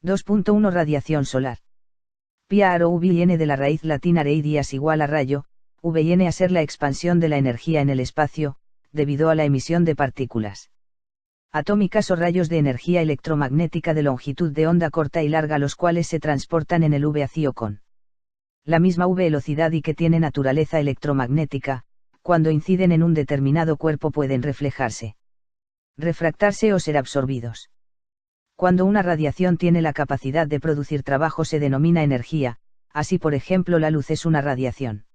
2.1 Radiación solar. Pia UV viene de la raíz latina reidias igual a rayo, V viene a ser la expansión de la energía en el espacio, debido a la emisión de partículas atómicas o rayos de energía electromagnética de longitud de onda corta y larga, los cuales se transportan en el vacío con la misma velocidad y que tiene naturaleza electromagnética. Cuando inciden en un determinado cuerpo pueden reflejarse, refractarse o ser absorbidos. Cuando una radiación tiene la capacidad de producir trabajo se denomina energía, así por ejemplo la luz es una radiación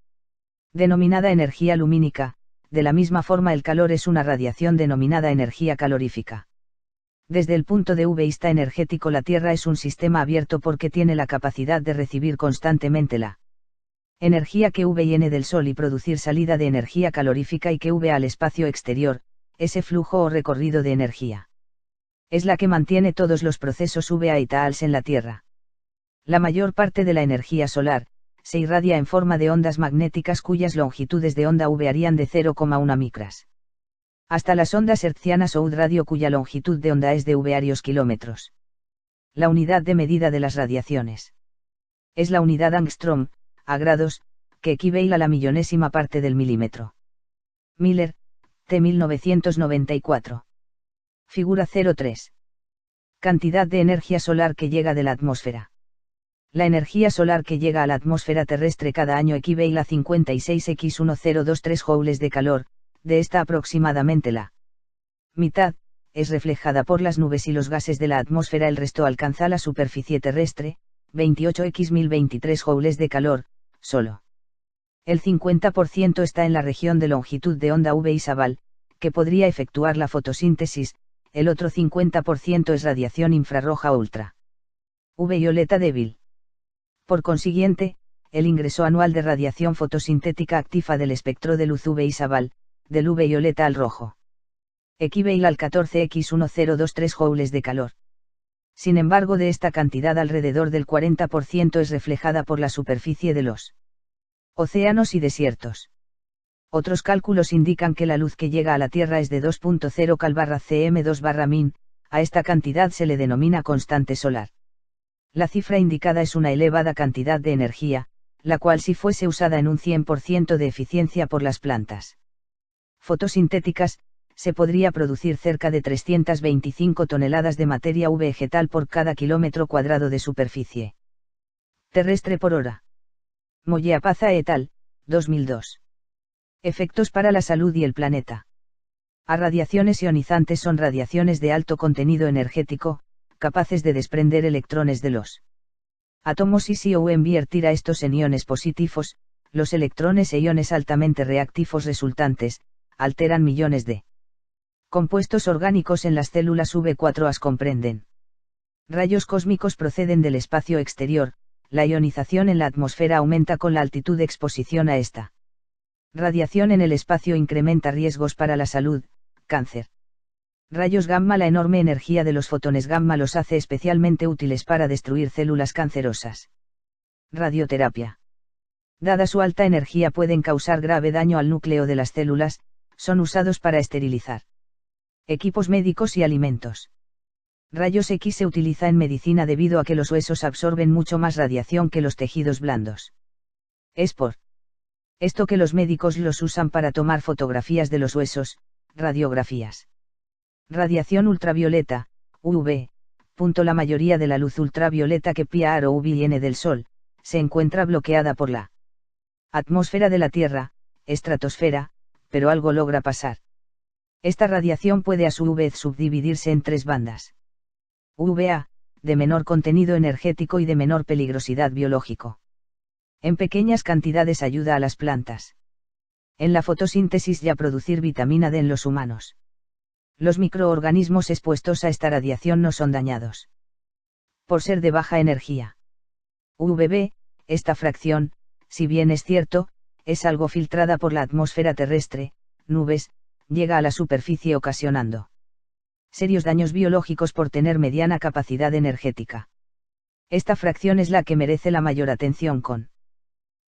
denominada energía lumínica. De la misma forma el calor es una radiación denominada energía calorífica. Desde el punto de vista energético la Tierra es un sistema abierto porque tiene la capacidad de recibir constantemente la energía que viene del Sol y producir salida de energía calorífica y que al espacio exterior. Ese flujo o recorrido de energía es la que mantiene todos los procesos VA y TALS en la Tierra. La mayor parte de la energía solar se irradia en forma de ondas magnéticas cuyas longitudes de onda varían de 0,1 micras hasta las ondas hertzianas o radio cuya longitud de onda es de varios kilómetros. La unidad de medida de las radiaciones es la unidad Angstrom, a grados, que equivale a la millonésima parte del milímetro. Miller, T. 1994. Figura 03. Cantidad de energía solar que llega de la atmósfera. La energía solar que llega a la atmósfera terrestre cada año equivale a 56x1023 joules de calor. De esta aproximadamente la mitad es reflejada por las nubes y los gases de la atmósfera, el resto alcanza la superficie terrestre, 28x1023 joules de calor, solo. El 50% está en la región de longitud de onda V Isabal, que podría efectuar la fotosíntesis. El otro 50% es radiación infrarroja o ultra violeta débil. Por consiguiente, el ingreso anual de radiación fotosintética activa del espectro de luz V Isabal, del violeta al rojo, equivale al 14x1023 joules de calor. Sin embargo, de esta cantidad alrededor del 40% es reflejada por la superficie de los océanos y desiertos. Otros cálculos indican que la luz que llega a la Tierra es de 2.0 cal/cm2/min, a esta cantidad se le denomina constante solar. La cifra indicada es una elevada cantidad de energía, la cual si fuese usada en un 100% de eficiencia por las plantas fotosintéticas, se podría producir cerca de 325 toneladas de materia vegetal por cada kilómetro cuadrado de superficie terrestre por hora. Moyeapaza et al., 2002. Efectos para la salud y el planeta. Radiaciones ionizantes son radiaciones de alto contenido energético, capaces de desprender electrones de los átomos y si o enviartir a estos en iones positivos, los electrones e iones altamente reactivos resultantes, alteran millones de compuestos orgánicos en las células V4-as comprenden. Rayos cósmicos proceden del espacio exterior. La ionización en la atmósfera aumenta con la altitud de exposición a esta radiación en el espacio, incrementa riesgos para la salud, cáncer. Rayos gamma. La enorme energía de los fotones gamma los hace especialmente útiles para destruir células cancerosas. Radioterapia. Dada su alta energía pueden causar grave daño al núcleo de las células, son usados para esterilizar equipos médicos y alimentos. Rayos X se utiliza en medicina debido a que los huesos absorben mucho más radiación que los tejidos blandos. Es por esto que los médicos los usan para tomar fotografías de los huesos, radiografías. Radiación ultravioleta, UV. La mayoría de la luz ultravioleta que Pia UV viene del Sol, se encuentra bloqueada por la atmósfera de la Tierra, estratosfera, pero algo logra pasar. Esta radiación puede a su vez subdividirse en tres bandas. UVA, de menor contenido energético y de menor peligrosidad biológico. En pequeñas cantidades ayuda a las plantas en la fotosíntesis y a producir vitamina D en los humanos. Los microorganismos expuestos a esta radiación no son dañados por ser de baja energía. UVB, esta fracción, si bien es cierto, es algo filtrada por la atmósfera terrestre, nubes, llega a la superficie ocasionando serios daños biológicos por tener mediana capacidad energética. Esta fracción es la que merece la mayor atención con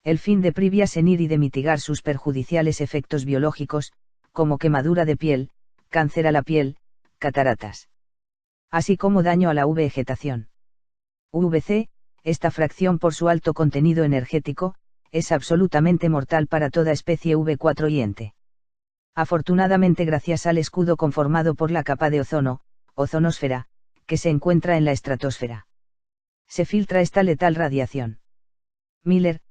el fin de prevenir y de mitigar sus perjudiciales efectos biológicos, como quemadura de piel, cáncer a la piel, cataratas, así como daño a la vegetación. UVC, esta fracción por su alto contenido energético, es absolutamente mortal para toda especie V4 y ente. Afortunadamente gracias al escudo conformado por la capa de ozono, ozonosfera, que se encuentra en la estratosfera. Se filtra esta letal radiación. Miller,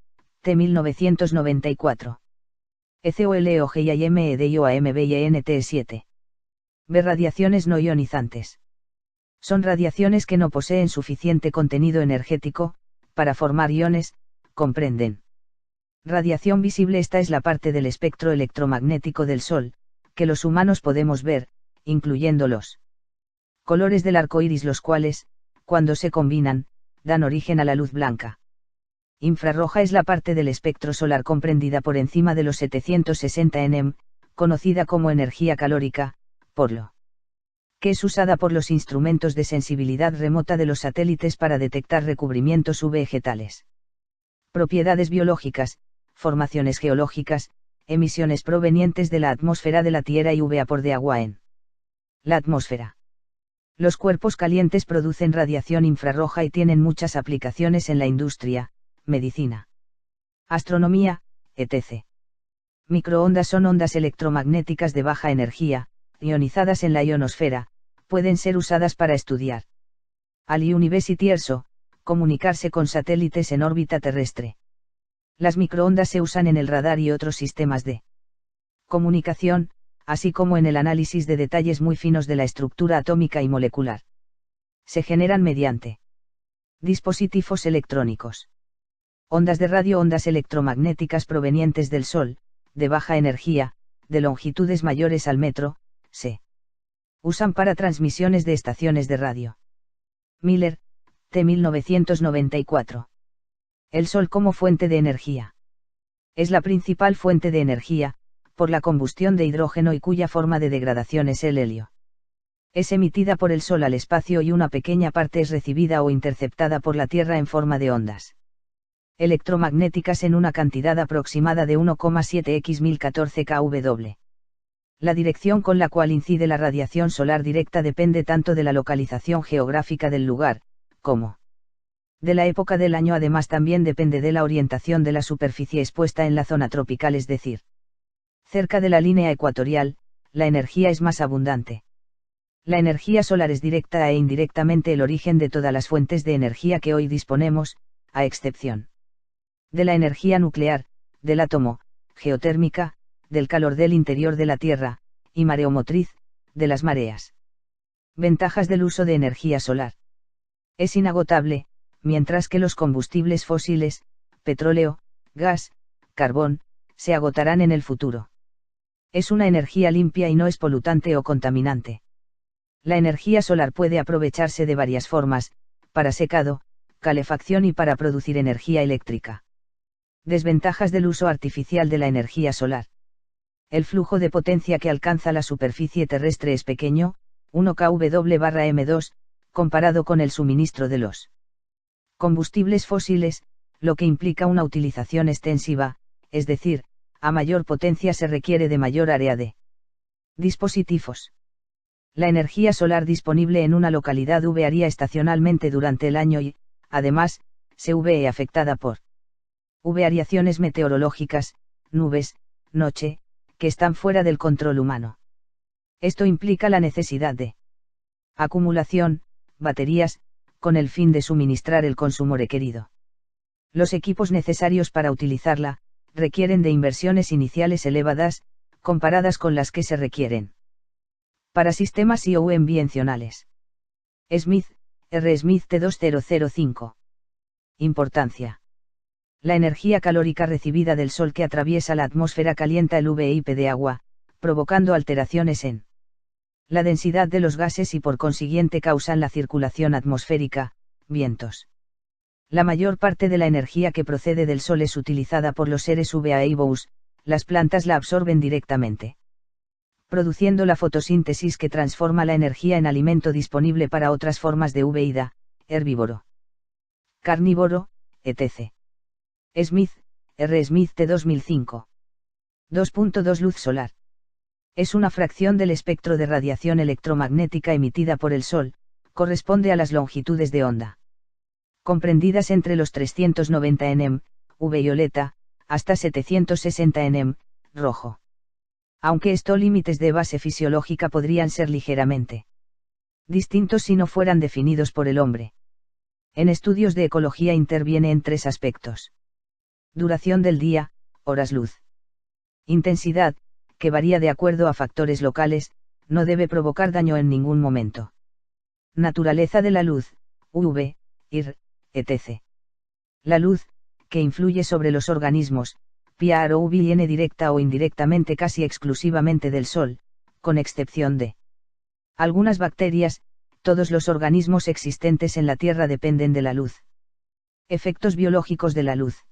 T. 1994. ECOLOGIAMEDIOAMBINT7. B. Radiaciones no ionizantes. Son radiaciones que no poseen suficiente contenido energético, para formar iones, comprenden. Radiación visible. Esta es la parte del espectro electromagnético del Sol, que los humanos podemos ver, incluyendo los colores del arco iris, los cuales, cuando se combinan, dan origen a la luz blanca. Infrarroja es la parte del espectro solar comprendida por encima de los 760 nm, conocida como energía calórica, por lo que es usada por los instrumentos de sensibilidad remota de los satélites para detectar recubrimientos vegetales. Propiedades biológicas, formaciones geológicas, emisiones provenientes de la atmósfera de la Tierra y vapor de agua en la atmósfera. Los cuerpos calientes producen radiación infrarroja y tienen muchas aplicaciones en la industria, medicina, astronomía, etc. Microondas son ondas electromagnéticas de baja energía, ionizadas en la ionosfera, pueden ser usadas para estudiar al University ERSO, comunicarse con satélites en órbita terrestre. Las microondas se usan en el radar y otros sistemas de comunicación, así como en el análisis de detalles muy finos de la estructura atómica y molecular. Se generan mediante dispositivos electrónicos. Ondas de radio, ondas electromagnéticas provenientes del Sol, de baja energía, de longitudes mayores al metro, se usan para transmisiones de estaciones de radio. Miller, T. 1994. El Sol como fuente de energía. Es la principal fuente de energía, por la combustión de hidrógeno y cuya forma de degradación es el helio. Es emitida por el Sol al espacio y una pequeña parte es recibida o interceptada por la Tierra en forma de ondas electromagnéticas en una cantidad aproximada de 1,7 x 1014 kW. La dirección con la cual incide la radiación solar directa depende tanto de la localización geográfica del lugar, como de la época del año. Además también depende de la orientación de la superficie expuesta en la zona tropical, es decir, cerca de la línea ecuatorial, la energía es más abundante. La energía solar es directa e indirectamente el origen de todas las fuentes de energía que hoy disponemos, a excepción de la energía nuclear, del átomo, geotérmica, del calor del interior de la Tierra, y mareomotriz, de las mareas. Ventajas del uso de energía solar. Es inagotable, mientras que los combustibles fósiles, petróleo, gas, carbón, se agotarán en el futuro. Es una energía limpia y no es polutante o contaminante. La energía solar puede aprovecharse de varias formas, para secado, calefacción y para producir energía eléctrica. Desventajas del uso artificial de la energía solar. El flujo de potencia que alcanza la superficie terrestre es pequeño, 1 kW/m2, comparado con el suministro de los combustibles fósiles, lo que implica una utilización extensiva, es decir, a mayor potencia se requiere de mayor área de dispositivos. La energía solar disponible en una localidad varía estacionalmente durante el año y, además, se ve afectada por variaciones meteorológicas, nubes, noche, que están fuera del control humano. Esto implica la necesidad de acumulación, baterías, con el fin de suministrar el consumo requerido. Los equipos necesarios para utilizarla, requieren de inversiones iniciales elevadas, comparadas con las que se requieren para sistemas IOU bidimensionales. Smith, R. Smith T2005. Importancia. La energía calórica recibida del Sol que atraviesa la atmósfera calienta el VIP de agua, provocando alteraciones en la densidad de los gases y por consiguiente causan la circulación atmosférica, vientos. La mayor parte de la energía que procede del Sol es utilizada por los seres vivos, las plantas la absorben directamente, produciendo la fotosíntesis que transforma la energía en alimento disponible para otras formas de vida, herbívoro, carnívoro, etc. Smith, R. Smith T. 2005. 2.2 Luz solar. Es una fracción del espectro de radiación electromagnética emitida por el Sol, corresponde a las longitudes de onda comprendidas entre los 390 nm, violeta, hasta 760 nm, rojo. Aunque estos límites de base fisiológica podrían ser ligeramente distintos si no fueran definidos por el hombre. En estudios de ecología interviene en tres aspectos: duración del día, horas luz. Intensidad, que varía de acuerdo a factores locales, no debe provocar daño en ningún momento. Naturaleza de la luz, UV, IR, etc. La luz, que influye sobre los organismos, PRO viene directa o indirectamente casi exclusivamente del Sol, con excepción de algunas bacterias. Todos los organismos existentes en la Tierra dependen de la luz. Efectos biológicos de la luz.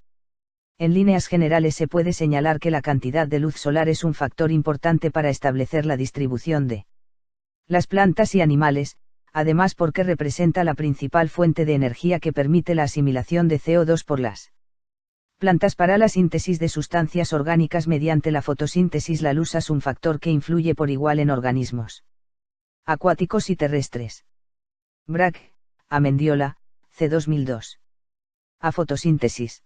En líneas generales se puede señalar que la cantidad de luz solar es un factor importante para establecer la distribución de las plantas y animales, además porque representa la principal fuente de energía que permite la asimilación de CO2 por las plantas para la síntesis de sustancias orgánicas mediante la fotosíntesis. La luz es un factor que influye por igual en organismos acuáticos y terrestres. Brack, Amendiola, C. 2002. A fotosíntesis.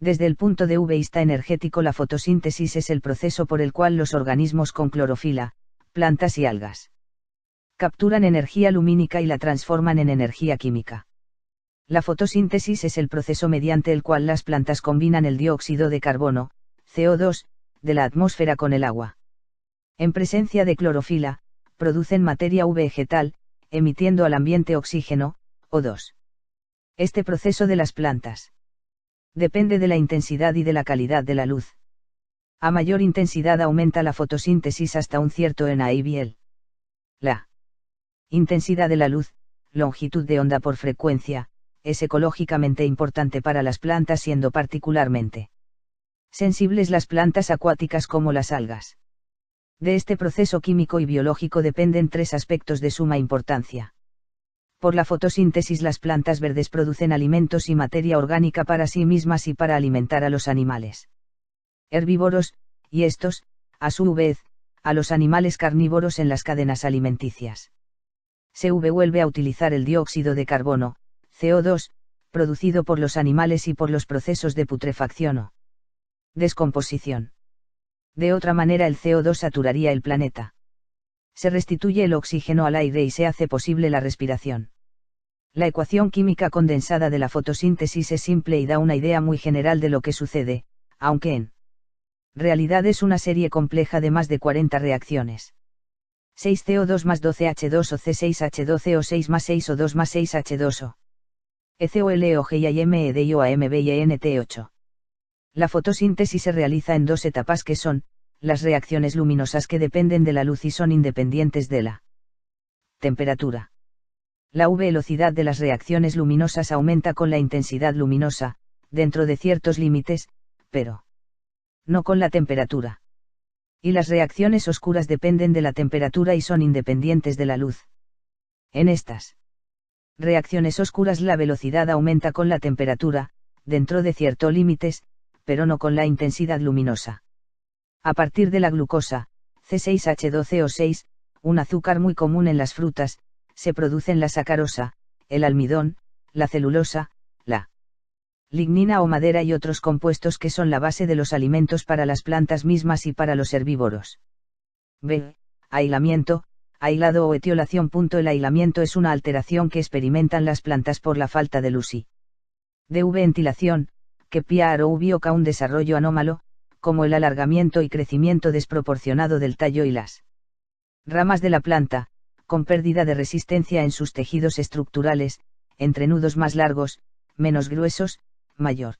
Desde el punto de vista energético, la fotosíntesis es el proceso por el cual los organismos con clorofila, plantas y algas, capturan energía lumínica y la transforman en energía química. La fotosíntesis es el proceso mediante el cual las plantas combinan el dióxido de carbono, CO2, de la atmósfera con el agua. En presencia de clorofila, producen materia vegetal, emitiendo al ambiente oxígeno, O2. Este proceso de las plantas depende de la intensidad y de la calidad de la luz. A mayor intensidad aumenta la fotosíntesis hasta un cierto NAIBL. La intensidad de la luz, longitud de onda por frecuencia, es ecológicamente importante para las plantas, siendo particularmente sensibles las plantas acuáticas como las algas. De este proceso químico y biológico dependen tres aspectos de suma importancia. Por la fotosíntesis, las plantas verdes producen alimentos y materia orgánica para sí mismas y para alimentar a los animales herbívoros, y estos, a su vez, a los animales carnívoros en las cadenas alimenticias. Se vuelve a utilizar el dióxido de carbono, CO2, producido por los animales y por los procesos de putrefacción o descomposición. De otra manera, el CO2 saturaría el planeta. Se restituye el oxígeno al aire y se hace posible la respiración. La ecuación química condensada de la fotosíntesis es simple y da una idea muy general de lo que sucede, aunque en realidad es una serie compleja de más de 40 reacciones. 6 CO2 más 12 H2O C6H12O6 más 6 O2 más 6 H2O. ECOLOGIAMEDIOAMBINT8. La fotosíntesis se realiza en dos etapas que son, las reacciones luminosas, que dependen de la luz y son independientes de la temperatura. La velocidad de las reacciones luminosas aumenta con la intensidad luminosa, dentro de ciertos límites, pero no con la temperatura. Y las reacciones oscuras dependen de la temperatura y son independientes de la luz. En estas reacciones oscuras la velocidad aumenta con la temperatura, dentro de ciertos límites, pero no con la intensidad luminosa. A partir de la glucosa, C6H12O6, un azúcar muy común en las frutas, se producen la sacarosa, el almidón, la celulosa, la lignina o madera y otros compuestos que son la base de los alimentos para las plantas mismas y para los herbívoros. B. Aislamiento, aislado o etiolación. El aislamiento es una alteración que experimentan las plantas por la falta de luz y de ventilación, que provoca un desarrollo anómalo, como el alargamiento y crecimiento desproporcionado del tallo y las ramas de la planta, con pérdida de resistencia en sus tejidos estructurales, entrenudos más largos, menos gruesos, mayor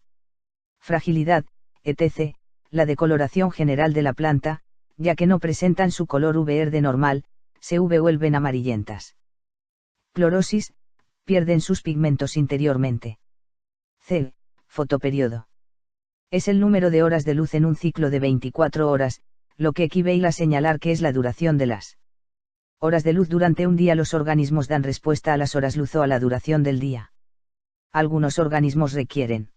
fragilidad, etc., la decoloración general de la planta, ya que no presentan su color verde normal, se vuelven amarillentas. Clorosis, pierden sus pigmentos interiormente. C. Fotoperiodo. Es el número de horas de luz en un ciclo de 24 horas, lo que equivale a señalar que es la duración de las horas de luz durante un día. Los organismos dan respuesta a las horas luz o a la duración del día. Algunos organismos requieren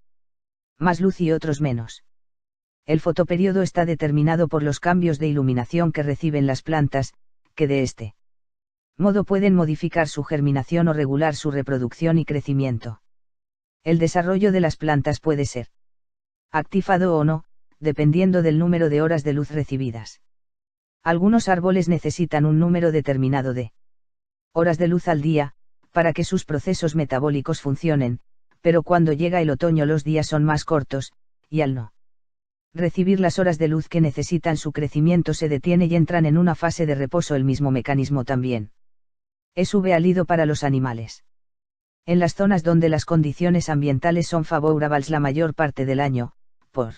más luz y otros menos. El fotoperiodo está determinado por los cambios de iluminación que reciben las plantas, que de este modo pueden modificar su germinación o regular su reproducción y crecimiento. El desarrollo de las plantas puede ser activado o no, dependiendo del número de horas de luz recibidas. Algunos árboles necesitan un número determinado de horas de luz al día, para que sus procesos metabólicos funcionen, pero cuando llega el otoño los días son más cortos, y al no recibir las horas de luz que necesitan su crecimiento se detiene y entran en una fase de reposo. El mismo mecanismo también es válido para los animales. En las zonas donde las condiciones ambientales son favorables la mayor parte del año, por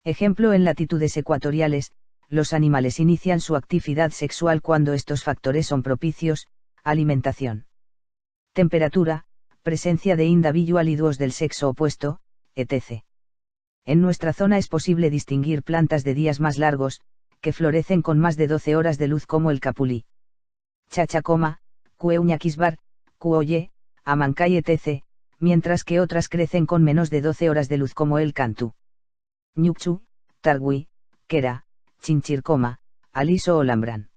ejemplo en latitudes ecuatoriales, los animales inician su actividad sexual cuando estos factores son propicios: alimentación, temperatura, presencia de individuos del sexo opuesto, etc. En nuestra zona es posible distinguir plantas de días más largos, que florecen con más de 12 horas de luz, como el capulí, chachacoma, cueuñaquisbar, cuoye, amancay, etc., mientras que otras crecen con menos de 12 horas de luz, como el cantú, ñucchu, targui, quera, chinchircoma, aliso o lambrán.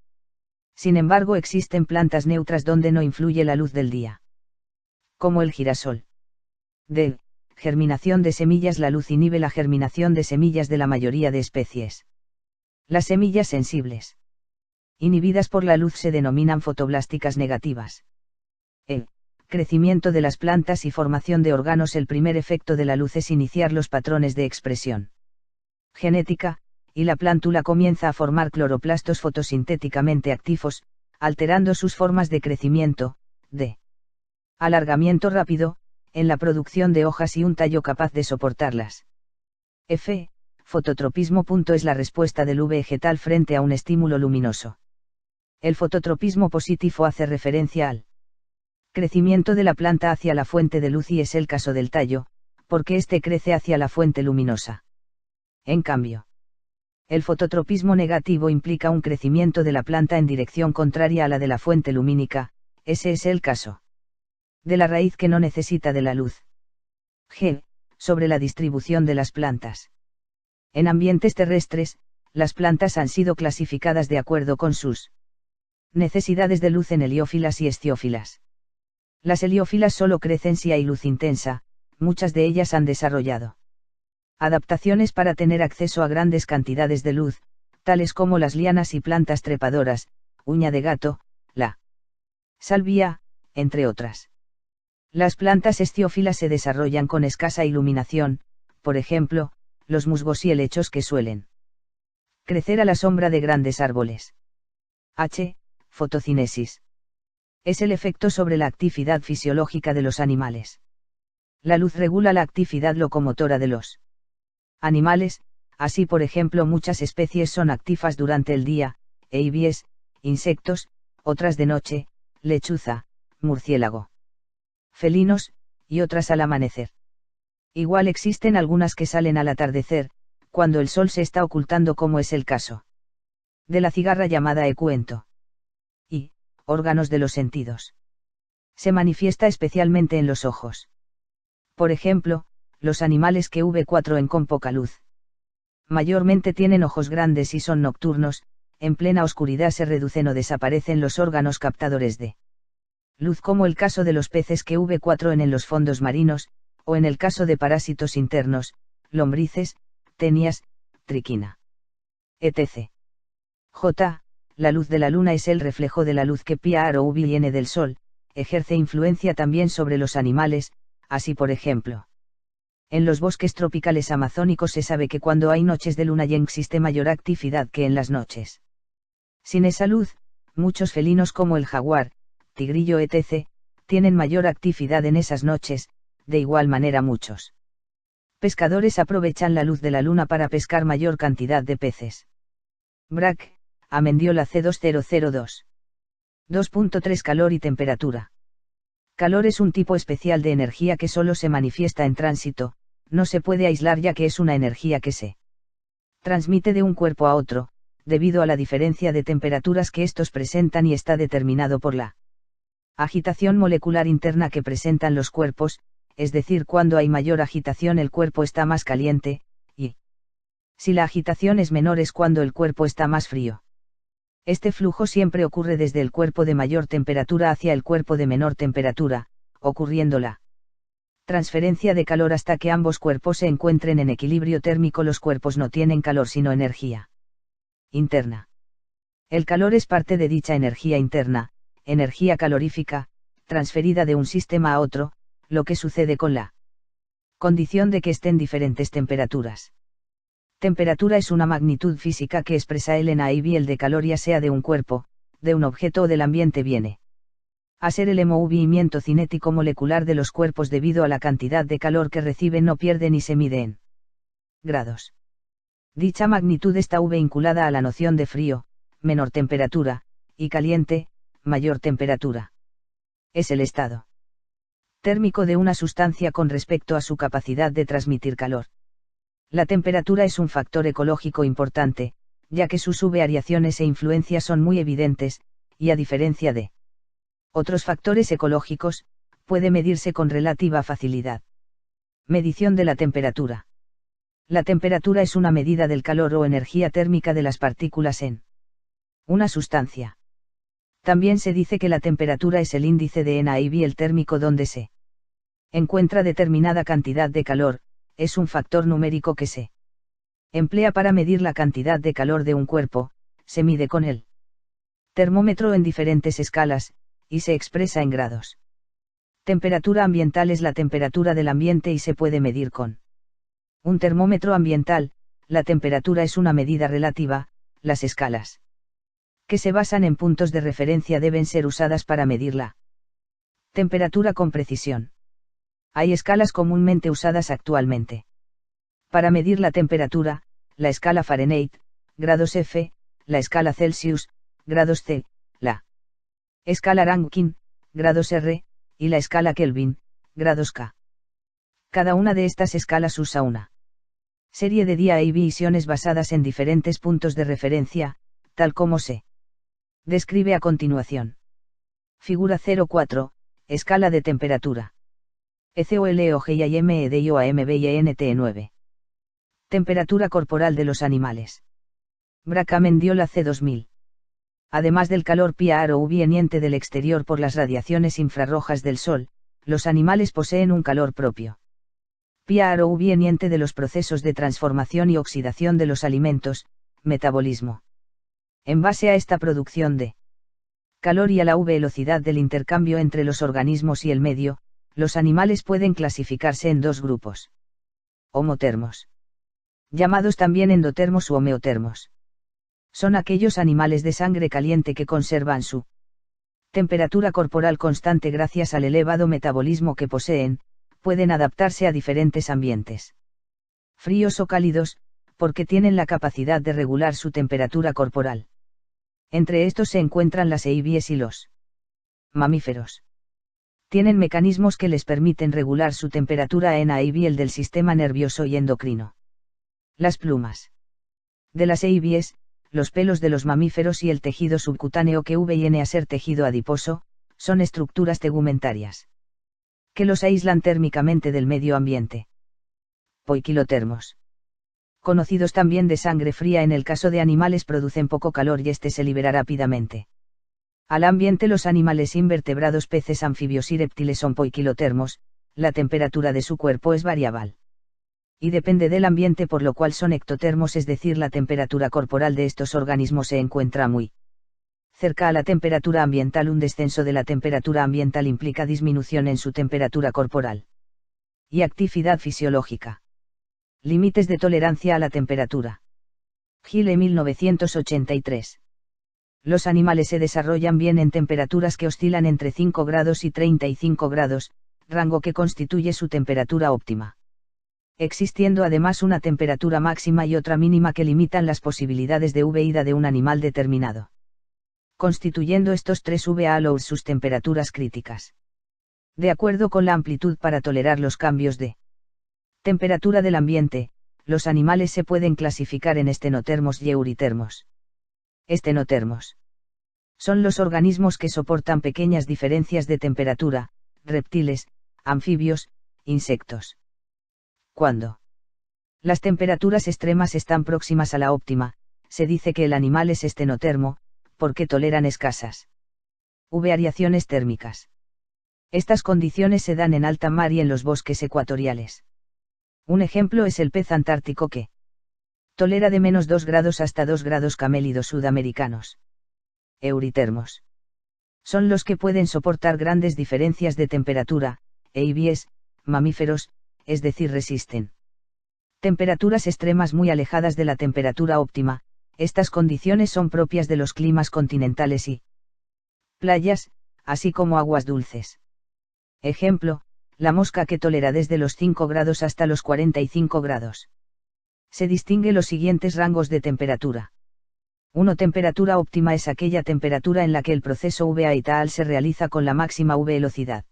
Sin embargo, existen plantas neutras donde no influye la luz del día, como el girasol. De germinación de semillas. La luz inhibe la germinación de semillas de la mayoría de especies. Las semillas sensibles, inhibidas por la luz, se denominan fotoblásticas negativas. El crecimiento de las plantas y formación de órganos. El primer efecto de la luz es iniciar los patrones de expresión genética, y la plántula comienza a formar cloroplastos fotosintéticamente activos, alterando sus formas de crecimiento, de alargamiento rápido, en la producción de hojas y un tallo capaz de soportarlas. Fototropismo. Es la respuesta del vegetal frente a un estímulo luminoso. El fototropismo positivo hace referencia al crecimiento de la planta hacia la fuente de luz, y es el caso del tallo, porque éste crece hacia la fuente luminosa. En cambio, el fototropismo negativo implica un crecimiento de la planta en dirección contraria a la de la fuente lumínica. Ese es el caso de la raíz, que no necesita de la luz. Sobre la distribución de las plantas. En ambientes terrestres, las plantas han sido clasificadas de acuerdo con sus necesidades de luz en heliófilas y estiófilas. Las heliófilas solo crecen si hay luz intensa. Muchas de ellas han desarrollado adaptaciones para tener acceso a grandes cantidades de luz, tales como las lianas y plantas trepadoras, uña de gato, la salvia, entre otras. Las plantas estiófilas se desarrollan con escasa iluminación, por ejemplo, los musgos y helechos, que suelen crecer a la sombra de grandes árboles. Fotocinesis. Es el efecto sobre la actividad fisiológica de los animales. La luz regula la actividad locomotora de los animales. Así, por ejemplo, muchas especies son activas durante el día: aves, insectos; otras de noche: lechuza, murciélago, felinos, y otras al amanecer. Igual existen algunas que salen al atardecer, cuando el sol se está ocultando, como es el caso de la cigarra llamada ecuento. Y órganos de los sentidos. Se manifiesta especialmente en los ojos. Por ejemplo, los animales que ven con poca luz mayormente tienen ojos grandes y son nocturnos. En plena oscuridad se reducen o desaparecen los órganos captadores de luz, como el caso de los peces que ven en los fondos marinos, o en el caso de parásitos internos, lombrices, tenias, triquina, etc. La luz de la luna es el reflejo de la luz que viene del sol. Ejerce influencia también sobre los animales. Así, por ejemplo, en los bosques tropicales amazónicos se sabe que cuando hay noches de luna llena existe mayor actividad que en las noches sin esa luz. Muchos felinos, como el jaguar, tigrillo, etc., tienen mayor actividad en esas noches. De igual manera, muchos pescadores aprovechan la luz de la luna para pescar mayor cantidad de peces. Brack, Amendiola C2002. 2.3 Calor y temperatura. Calor es un tipo especial de energía que solo se manifiesta en tránsito. No se puede aislar, ya que es una energía que se transmite de un cuerpo a otro, debido a la diferencia de temperaturas que estos presentan, y está determinado por la agitación molecular interna que presentan los cuerpos. Es decir, cuando hay mayor agitación el cuerpo está más caliente, y si la agitación es menor es cuando el cuerpo está más frío. Este flujo siempre ocurre desde el cuerpo de mayor temperatura hacia el cuerpo de menor temperatura, ocurriendo la Transferencia de calor hasta que ambos cuerpos se encuentren en equilibrio térmico. Los cuerpos no tienen calor sino energía interna. El calor es parte de dicha energía interna, energía calorífica, transferida de un sistema a otro, lo que sucede con la condición de que estén diferentes temperaturas. Temperatura es una magnitud física que expresa el NAIB. El de calor, ya sea de un cuerpo, de un objeto o del ambiente, viene a ser el movimiento cinético molecular de los cuerpos debido a la cantidad de calor que reciben o pierden y se mide en grados. Dicha magnitud está vinculada a la noción de frío, menor temperatura, y caliente, mayor temperatura. Es el estado térmico de una sustancia con respecto a su capacidad de transmitir calor. La temperatura es un factor ecológico importante, ya que sus variaciones e influencias son muy evidentes, y a diferencia de otros factores ecológicos, puede medirse con relativa facilidad. Medición de la temperatura. La temperatura es una medida del calor o energía térmica de las partículas en una sustancia. También se dice que la temperatura es el índice de NAIB. El térmico donde se encuentra determinada cantidad de calor, es un factor numérico que se emplea para medir la cantidad de calor de un cuerpo, se mide con el termómetro en diferentes escalas, y se expresa en grados. Temperatura ambiental es la temperatura del ambiente y se puede medir con un termómetro ambiental. La temperatura es una medida relativa. Las escalas que se basan en puntos de referencia deben ser usadas para medir la temperatura con precisión. Hay escalas comúnmente usadas actualmente para medir la temperatura: la escala Fahrenheit, grados F, la escala Celsius, grados C, la escala Rankine, grados R, y la escala Kelvin, grados K. Cada una de estas escalas usa una serie de divisiones basadas en diferentes puntos de referencia, tal como se describe a continuación. Figura 04, escala de temperatura. ECOLOGIMEDIOAMBINT9. Temperatura corporal de los animales. Braca Mendiola C2000. Además del calor proveniente del exterior por las radiaciones infrarrojas del sol, los animales poseen un calor propio. Proveniente de los procesos de transformación y oxidación de los alimentos, metabolismo. En base a esta producción de calor y a la velocidad del intercambio entre los organismos y el medio, los animales pueden clasificarse en dos grupos. Homotermos. Llamados también endotermos u homeotermos. Son aquellos animales de sangre caliente que conservan su temperatura corporal constante gracias al elevado metabolismo que poseen, pueden adaptarse a diferentes ambientes. Fríos o cálidos, porque tienen la capacidad de regular su temperatura corporal. Entre estos se encuentran las aves y los mamíferos. Tienen mecanismos que les permiten regular su temperatura en el del sistema nervioso y endocrino. Las plumas de las aves, los pelos de los mamíferos y el tejido subcutáneo que viene a ser tejido adiposo, son estructuras tegumentarias que los aíslan térmicamente del medio ambiente. Poiquilotermos. Conocidos también de sangre fría, en el caso de animales producen poco calor y este se libera rápidamente al ambiente. Los animales invertebrados, peces, anfibios y reptiles son poiquilotermos. La temperatura de su cuerpo es variable y depende del ambiente, por lo cual son ectotermos, es decir, la temperatura corporal de estos organismos se encuentra muy cerca a la temperatura ambiental. Un descenso de la temperatura ambiental implica disminución en su temperatura corporal y actividad fisiológica. Límites de tolerancia a la temperatura. Gile 1983. Los animales se desarrollan bien en temperaturas que oscilan entre 5 grados y 35 grados, rango que constituye su temperatura óptima. Existiendo además una temperatura máxima y otra mínima que limitan las posibilidades de vida de un animal determinado. Constituyendo estos tres valores sus temperaturas críticas. De acuerdo con la amplitud para tolerar los cambios de temperatura del ambiente, los animales se pueden clasificar en estenotermos y euritermos. Estenotermos son los organismos que soportan pequeñas diferencias de temperatura: reptiles, anfibios, insectos. Cuando las temperaturas extremas están próximas a la óptima, se dice que el animal es estenotermo, porque toleran escasas variaciones térmicas. Estas condiciones se dan en alta mar y en los bosques ecuatoriales. Un ejemplo es el pez antártico que tolera de -2 grados hasta 2 grados camélidos sudamericanos. Euritermos. Son los que pueden soportar grandes diferencias de temperatura, EIBs, mamíferos, es decir, resisten temperaturas extremas muy alejadas de la temperatura óptima. Estas condiciones son propias de los climas continentales y playas, así como aguas dulces. Ejemplo, la mosca que tolera desde los 5 grados hasta los 45 grados. Se distingue los siguientes rangos de temperatura. 1. Temperatura óptima es aquella temperatura en la que el proceso VA-ITAL se realiza con la máxima velocidad.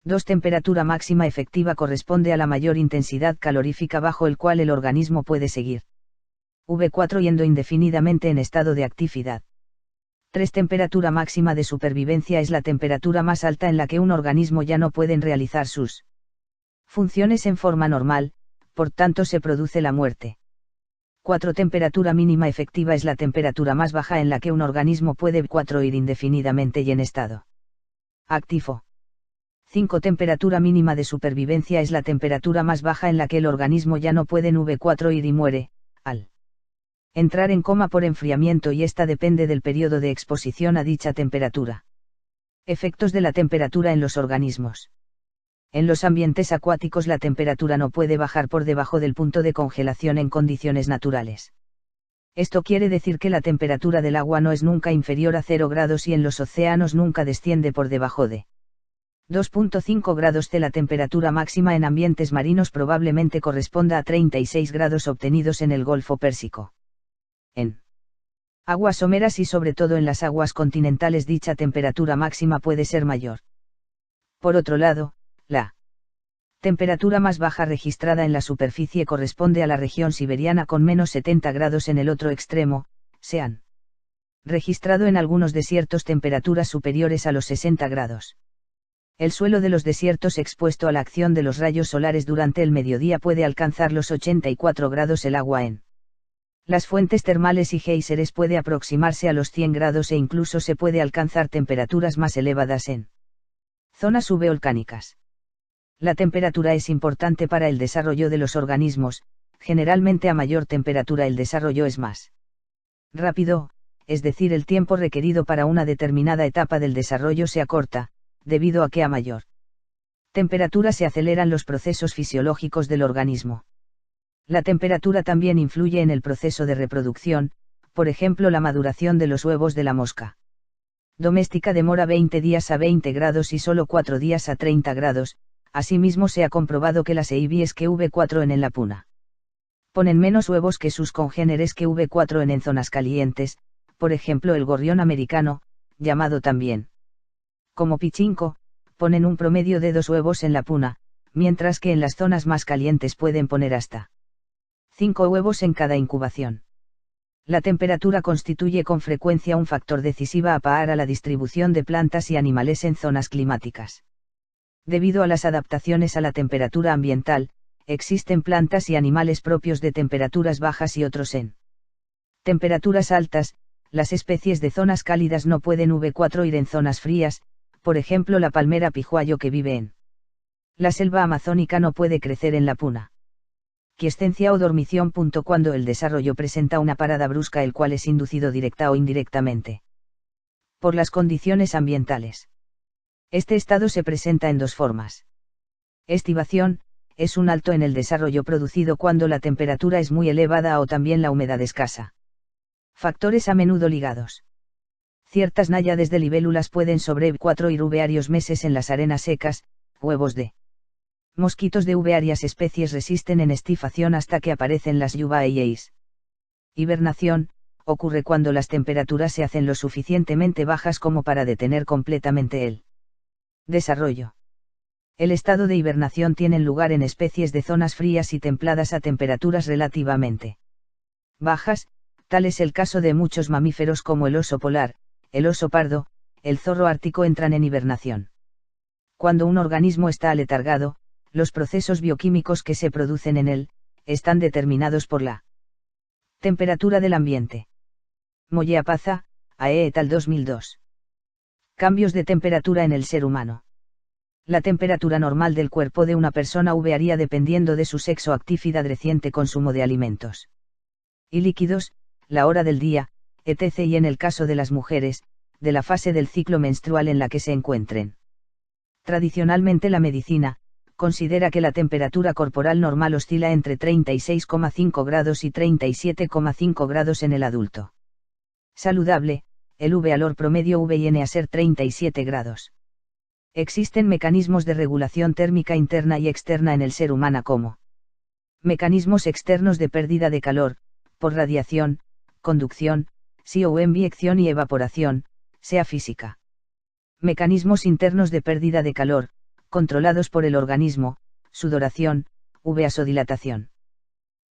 2. Temperatura máxima efectiva corresponde a la mayor intensidad calorífica bajo el cual el organismo puede seguir V4 yendo indefinidamente en estado de actividad. 3. Temperatura máxima de supervivencia es la temperatura más alta en la que un organismo ya no puede realizar sus funciones en forma normal, por tanto se produce la muerte. 4. Temperatura mínima efectiva es la temperatura más baja en la que un organismo puede V4 ir indefinidamente y en estado activo. 5. Temperatura mínima de supervivencia es la temperatura más baja en la que el organismo ya no puede V4 ir y muere, al entrar en coma por enfriamiento y esta depende del periodo de exposición a dicha temperatura. Efectos de la temperatura en los organismos. En los ambientes acuáticos la temperatura no puede bajar por debajo del punto de congelación en condiciones naturales. Esto quiere decir que la temperatura del agua no es nunca inferior a 0 grados y en los océanos nunca desciende por debajo de 2.5 grados C. La temperatura máxima en ambientes marinos probablemente corresponda a 36 grados obtenidos en el Golfo Pérsico. En aguas someras y sobre todo en las aguas continentales dicha temperatura máxima puede ser mayor. Por otro lado, la temperatura más baja registrada en la superficie corresponde a la región siberiana con -70 grados en el otro extremo. Se han registrado en algunos desiertos temperaturas superiores a los 60 grados. El suelo de los desiertos expuesto a la acción de los rayos solares durante el mediodía puede alcanzar los 84 grados. El agua en las fuentes termales y géiseres puede aproximarse a los 100 grados e incluso se puede alcanzar temperaturas más elevadas en zonas subvolcánicas. La temperatura es importante para el desarrollo de los organismos, generalmente a mayor temperatura el desarrollo es más rápido, es decir, el tiempo requerido para una determinada etapa del desarrollo se acorta, debido a que a mayor temperatura se aceleran los procesos fisiológicos del organismo. La temperatura también influye en el proceso de reproducción, por ejemplo la maduración de los huevos de la mosca doméstica demora 20 días a 20 grados y solo 4 días a 30 grados, asimismo se ha comprobado que las EIBs que V4 en la puna ponen menos huevos que sus congéneres que V4 en zonas calientes, por ejemplo el gorrión americano, llamado también como pichinco, ponen un promedio de 2 huevos en la puna, mientras que en las zonas más calientes pueden poner hasta 5 huevos en cada incubación. La temperatura constituye con frecuencia un factor decisivo para la distribución de plantas y animales en zonas climáticas. Debido a las adaptaciones a la temperatura ambiental, existen plantas y animales propios de temperaturas bajas y otros en temperaturas altas. Las especies de zonas cálidas no pueden V4 ir en zonas frías, por ejemplo la palmera pijuayo que vive en la selva amazónica no puede crecer en la puna quiescencia o dormición. Cuando el desarrollo presenta una parada brusca el cual es inducido directa o indirectamente por las condiciones ambientales. Este estado se presenta en dos formas. Estivación, es un alto en el desarrollo producido cuando la temperatura es muy elevada o también la humedad escasa. Factores a menudo ligados. Ciertas náyades de libélulas pueden sobrevivir 4 y varios meses en las arenas secas. Huevos de mosquitos de varias especies resisten en estifación hasta que aparecen las lluvias. Hibernación, ocurre cuando las temperaturas se hacen lo suficientemente bajas como para detener completamente el desarrollo. El estado de hibernación tiene lugar en especies de zonas frías y templadas a temperaturas relativamente bajas, tal es el caso de muchos mamíferos como el oso polar, el oso pardo, el zorro ártico entran en hibernación. Cuando un organismo está aletargado, los procesos bioquímicos que se producen en él, están determinados por la temperatura del ambiente. Moyeapaza, A.E. et al. 2002. Cambios de temperatura en el ser humano. La temperatura normal del cuerpo de una persona varía dependiendo de su sexo actividad reciente consumo de alimentos y líquidos, la hora del día, etc. y en el caso de las mujeres, de la fase del ciclo menstrual en la que se encuentren. Tradicionalmente la medicina considera que la temperatura corporal normal oscila entre 36,5 grados y 37,5 grados en el adulto saludable. El valor promedio viene a ser 37 grados. Existen mecanismos de regulación térmica interna y externa en el ser humano como mecanismos externos de pérdida de calor, por radiación, conducción, o enviección y evaporación, sea física. Mecanismos internos de pérdida de calor, controlados por el organismo, sudoración, vasodilatación.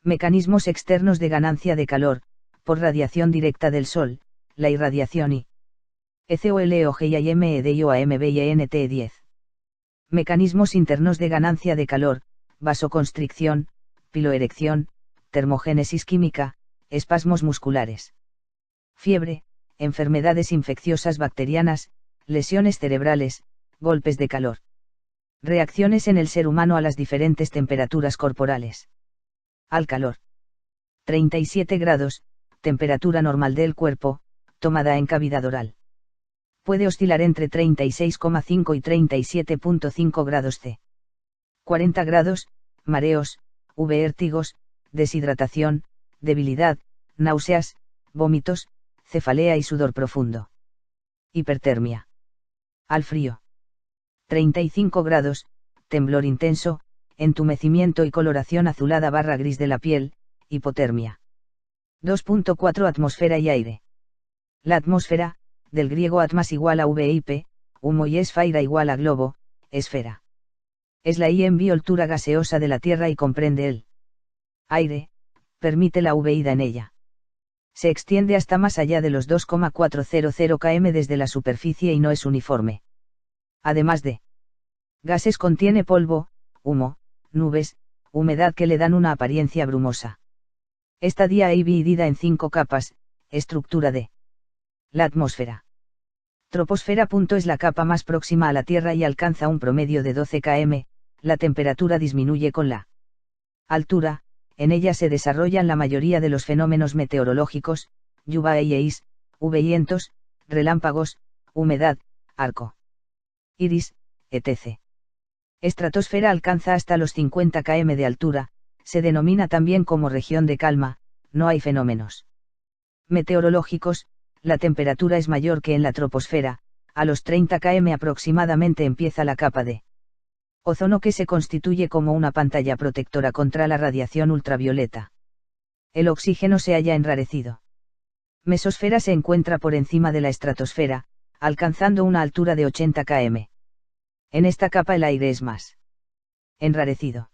Mecanismos externos de ganancia de calor, por radiación directa del sol, la irradiación y ECOLOGIAMEDIOAMBINT10. Mecanismos internos de ganancia de calor, vasoconstricción, piloerección, termogénesis química, espasmos musculares. Fiebre, enfermedades infecciosas bacterianas, lesiones cerebrales, golpes de calor. Reacciones en el ser humano a las diferentes temperaturas corporales. Al calor. 37 grados, temperatura normal del cuerpo, tomada en cavidad oral. Puede oscilar entre 36,5 y 37,5 grados C. 40 grados, mareos, vértigos, deshidratación, debilidad, náuseas, vómitos, cefalea y sudor profundo. Hipertermia. Al frío. 35 grados, temblor intenso, entumecimiento y coloración azulada barra gris de la piel, hipotermia. 2.4 Atmósfera y aire. La atmósfera, del griego atmas igual a VIP, humo y esfera igual a globo, esfera. Es la envoltura gaseosa de la Tierra y comprende el aire, permite la ida en ella. Se extiende hasta más allá de los 2,400 km desde la superficie y no es uniforme. Además de gases contiene polvo, humo, nubes, humedad que le dan una apariencia brumosa. Esta dividida en 5 capas, estructura de la atmósfera. Troposfera. Es la capa más próxima a la Tierra y alcanza un promedio de 12 km, la temperatura disminuye con la altura, en ella se desarrollan la mayoría de los fenómenos meteorológicos, lluvias, vientos, relámpagos, humedad, arco iris, etc. Estratosfera alcanza hasta los 50 km de altura, se denomina también como región de calma, no hay fenómenos meteorológicos. La temperatura es mayor que en la troposfera, a los 30 km aproximadamente empieza la capa de ozono que se constituye como una pantalla protectora contra la radiación ultravioleta. El oxígeno se halla enrarecido. Mesosfera se encuentra por encima de la estratosfera, alcanzando una altura de 80 km. En esta capa el aire es más enrarecido,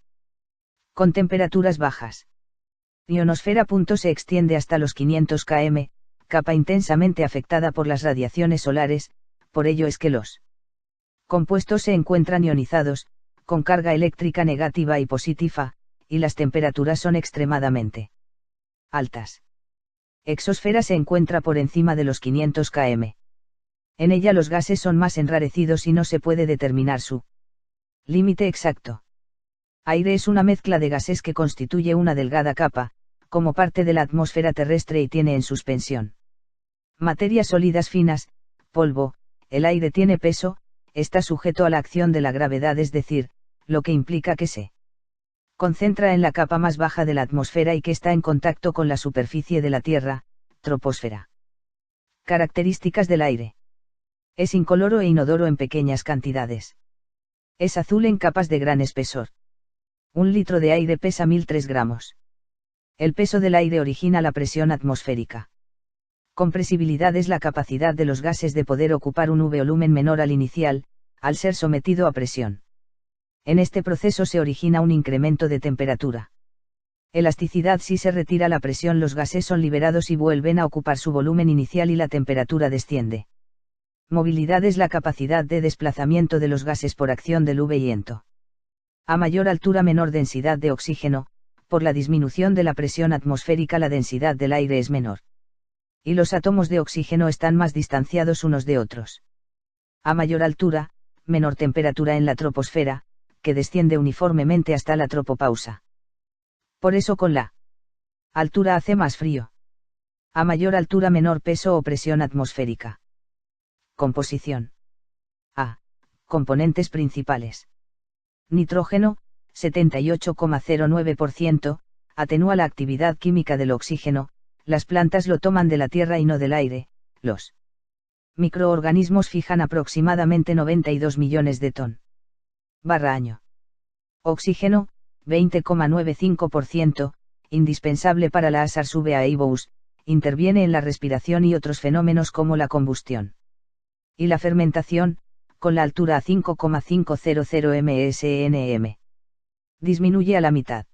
con temperaturas bajas. Ionosfera. Se extiende hasta los 500 km, capa intensamente afectada por las radiaciones solares, por ello es que los compuestos se encuentran ionizados, con carga eléctrica negativa y positiva, y las temperaturas son extremadamente altas. Exosfera se encuentra por encima de los 500 km. En ella los gases son más enrarecidos y no se puede determinar su límite exacto. Aire es una mezcla de gases que constituye una delgada capa, como parte de la atmósfera terrestre y tiene en suspensión materias sólidas finas, polvo. El aire tiene peso, está sujeto a la acción de la gravedad, es decir, lo que implica que se concentra en la capa más baja de la atmósfera y que está en contacto con la superficie de la Tierra, troposfera. Características del aire. Es incoloro e inodoro en pequeñas cantidades. Es azul en capas de gran espesor. 1 litro de aire pesa 1003 gramos. El peso del aire origina la presión atmosférica. Compresibilidad es la capacidad de los gases de poder ocupar un volumen menor al inicial, al ser sometido a presión. En este proceso se origina un incremento de temperatura. Elasticidad. Si se retira la presión, los gases son liberados y vuelven a ocupar su volumen inicial y la temperatura desciende. Movilidad es la capacidad de desplazamiento de los gases por acción del viento. A mayor altura, menor densidad de oxígeno. Por la disminución de la presión atmosférica, la densidad del aire es menor. Y los átomos de oxígeno están más distanciados unos de otros. A mayor altura, menor temperatura en la troposfera, que desciende uniformemente hasta la tropopausa. Por eso con la altura hace más frío. A mayor altura menor peso o presión atmosférica. Composición. A. Componentes principales. Nitrógeno, 78,09%, atenúa la actividad química del oxígeno, las plantas lo toman de la tierra y no del aire, los microorganismos fijan aproximadamente 92 millones de ton/año. Oxígeno, 20,95%, indispensable para la SARS-CoV-2, interviene en la respiración y otros fenómenos como la combustión. Y la fermentación, con la altura a 5,500 msnm. Disminuye a la mitad.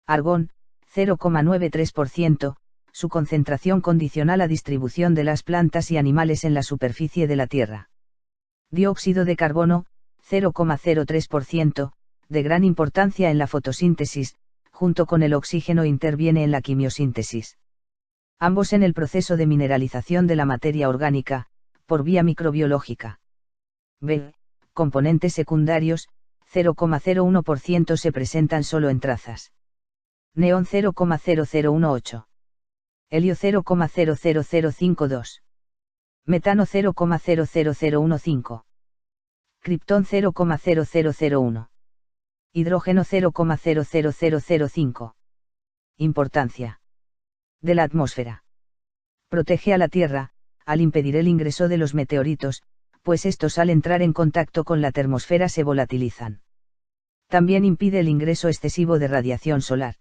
Argón, 0,93%, su concentración condicional a distribución de las plantas y animales en la superficie de la Tierra. Dióxido de carbono, 0,03%, de gran importancia en la fotosíntesis, junto con el oxígeno interviene en la quimiosíntesis. Ambos en el proceso de mineralización de la materia orgánica, por vía microbiológica. B. Componentes secundarios, 0,01% se presentan solo en trazas. Neón 0,0018. Helio 0,00052. Metano 0,00015. Criptón 0,0001. Hidrógeno 0,00005. Importancia. De la atmósfera. Protege a la Tierra, al impedir el ingreso de los meteoritos, pues estos al entrar en contacto con la termosfera se volatilizan. También impide el ingreso excesivo de radiación solar.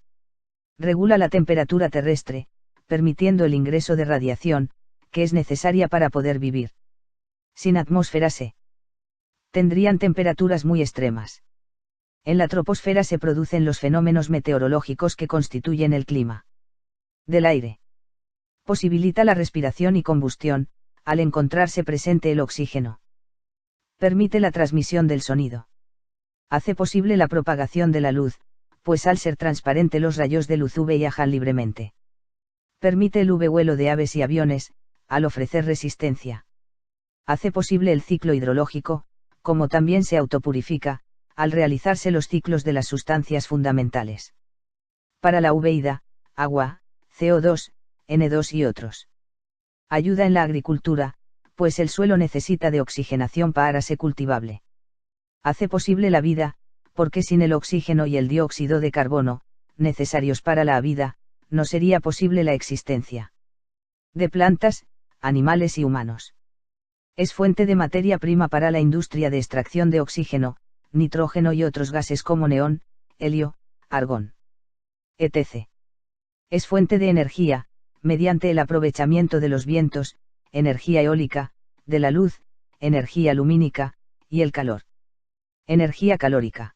Regula la temperatura terrestre, permitiendo el ingreso de radiación, que es necesaria para poder vivir. Sin atmósfera tendrían temperaturas muy extremas. En la troposfera se producen los fenómenos meteorológicos que constituyen el clima del aire. Posibilita la respiración y combustión, al encontrarse presente el oxígeno. Permite la transmisión del sonido. Hace posible la propagación de la luz, pues al ser transparente los rayos de luz UV viajan libremente. Permite el vuelo de aves y aviones, al ofrecer resistencia. Hace posible el ciclo hidrológico, como también se autopurifica, al realizarse los ciclos de las sustancias fundamentales. Para la vida, agua, CO2, N2 y otros. Ayuda en la agricultura, pues el suelo necesita de oxigenación para ser cultivable. Hace posible la vida, porque sin el oxígeno y el dióxido de carbono, necesarios para la vida, no sería posible la existencia de plantas, animales y humanos. Es fuente de materia prima para la industria de extracción de oxígeno, nitrógeno y otros gases como neón, helio, argón, etc. Es fuente de energía, mediante el aprovechamiento de los vientos, energía eólica, de la luz, energía lumínica, y el calor. Energía calórica.